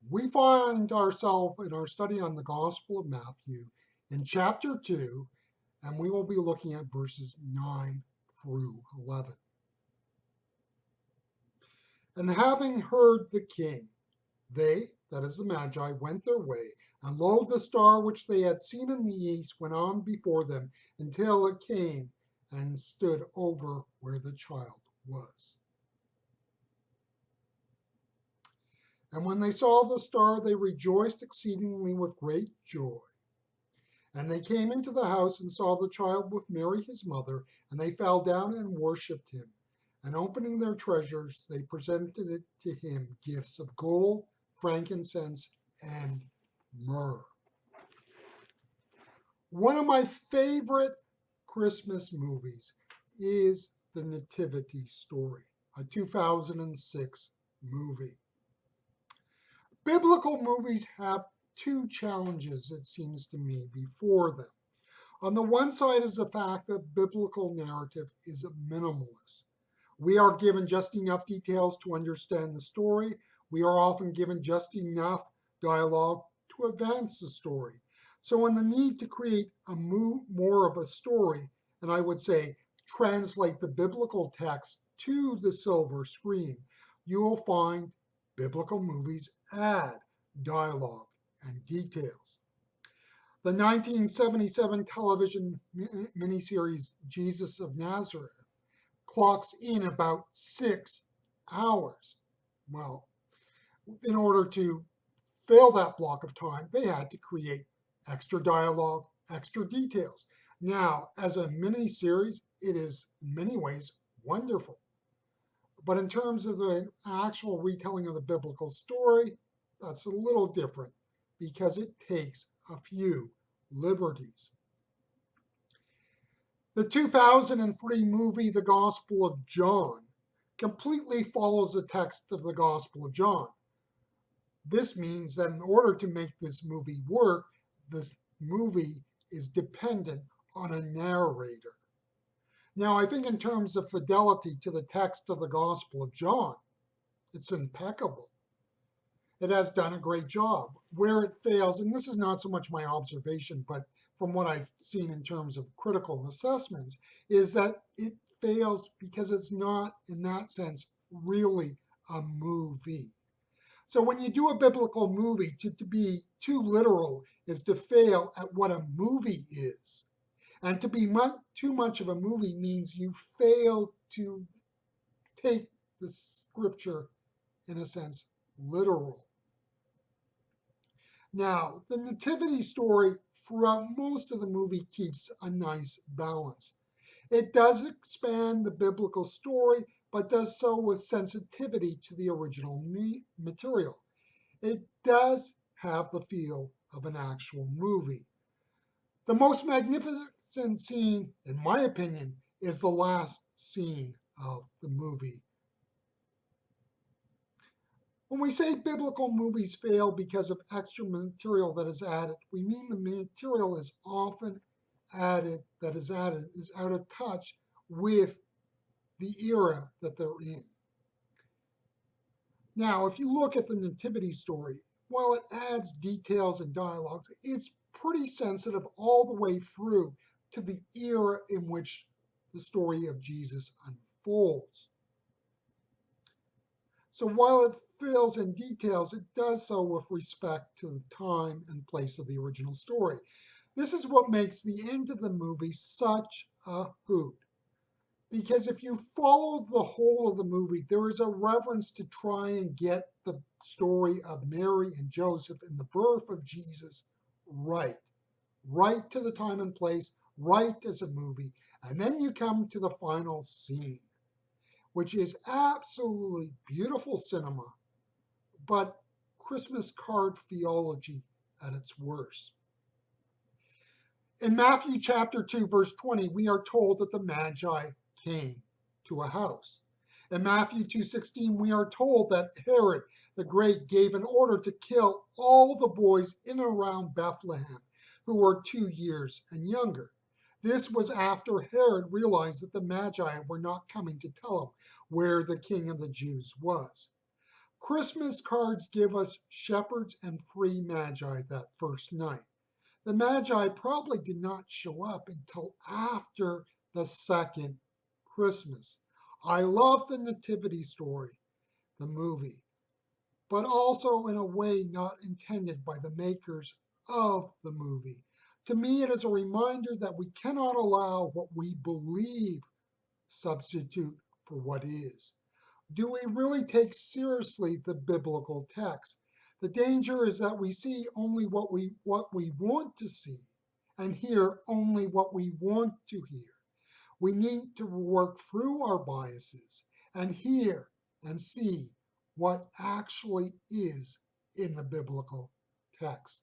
We find ourselves in our study on the Gospel of Matthew in chapter 2, and we will be looking at verses 9 through 11. And having heard the king, they, that is the Magi, went their way, and lo, the star which they had seen in the east went on before them until it came and stood over where the child was. And when they saw the star, they rejoiced exceedingly with great joy. And they came into the house and saw the child with Mary his mother, and they fell down and worshipped him. And opening their treasures, they presented it to him gifts of gold, frankincense, and myrrh. One of my favorite Christmas movies is The Nativity Story, a 2006 movie. Biblical movies have two challenges, it seems to me, before them. On the one side is the fact that biblical narrative is minimalist. We are given just enough details to understand the story. We are often given just enough dialogue to advance the story. So, in the need to create more of a story, and I would say translate the biblical text to the silver screen, you will find biblical movies add dialogue and details. The 1977 television miniseries Jesus of Nazareth clocks in about 6 hours. Well, in order to fill that block of time, they had to create extra dialogue, extra details. Now, as a miniseries, it is in many ways wonderful. But in terms of the actual retelling of the biblical story, that's a little different because it takes a few liberties. The 2003 movie, The Gospel of John, completely follows the text of the Gospel of John. This means that in order to make this movie work, this movie is dependent on a narrator. Now, I think in terms of fidelity to the text of the Gospel of John, it's impeccable. It has done a great job. Where it fails, and this is not so much my observation, but from what I've seen in terms of critical assessments, is that it fails because it's not, in that sense, really a movie. So when you do a biblical movie, to be too literal is to fail at what a movie is. And to be too much of a movie means you fail to take the scripture, in a sense, literal. Now, the nativity story throughout most of the movie keeps a nice balance. It does expand the biblical story, but does so with sensitivity to the original material. It does have the feel of an actual movie. The most magnificent scene, in my opinion, is the last scene of the movie. When we say biblical movies fail because of extra material that is added, we mean the material is often added, is out of touch with the era that they're in. Now, if you look at the nativity story, while it adds details and dialogues, it's pretty sensitive all the way through to the era in which the story of Jesus unfolds. So while it fills in details, it does so with respect to the time and place of the original story. This is what makes the end of the movie such a hoot. Because if you follow the whole of the movie, there is a reverence to try and get the story of Mary and Joseph and the birth of Jesus right. Right to the time and place, right as a movie. And then you come to the final scene, which is absolutely beautiful cinema, but Christmas card theology at its worst. In Matthew chapter 2, verse 20, we are told that the Magi came to a house. In Matthew 2:16, we are told that Herod the Great gave an order to kill all the boys in and around Bethlehem who were 2 years and younger. This was after Herod realized that the Magi were not coming to tell him where the king of the Jews was. Christmas cards give us shepherds and free magi that first night. The magi probably did not show up until after the second Christmas. I love the Nativity Story, the movie, but also in a way not intended by the makers of the movie. To me, it is a reminder that we cannot allow what we believe substitute for what is. Do we really take seriously the biblical text? The danger is that we see only what we want to see and hear only what we want to hear. We need to work through our biases and hear and see what actually is in the biblical text.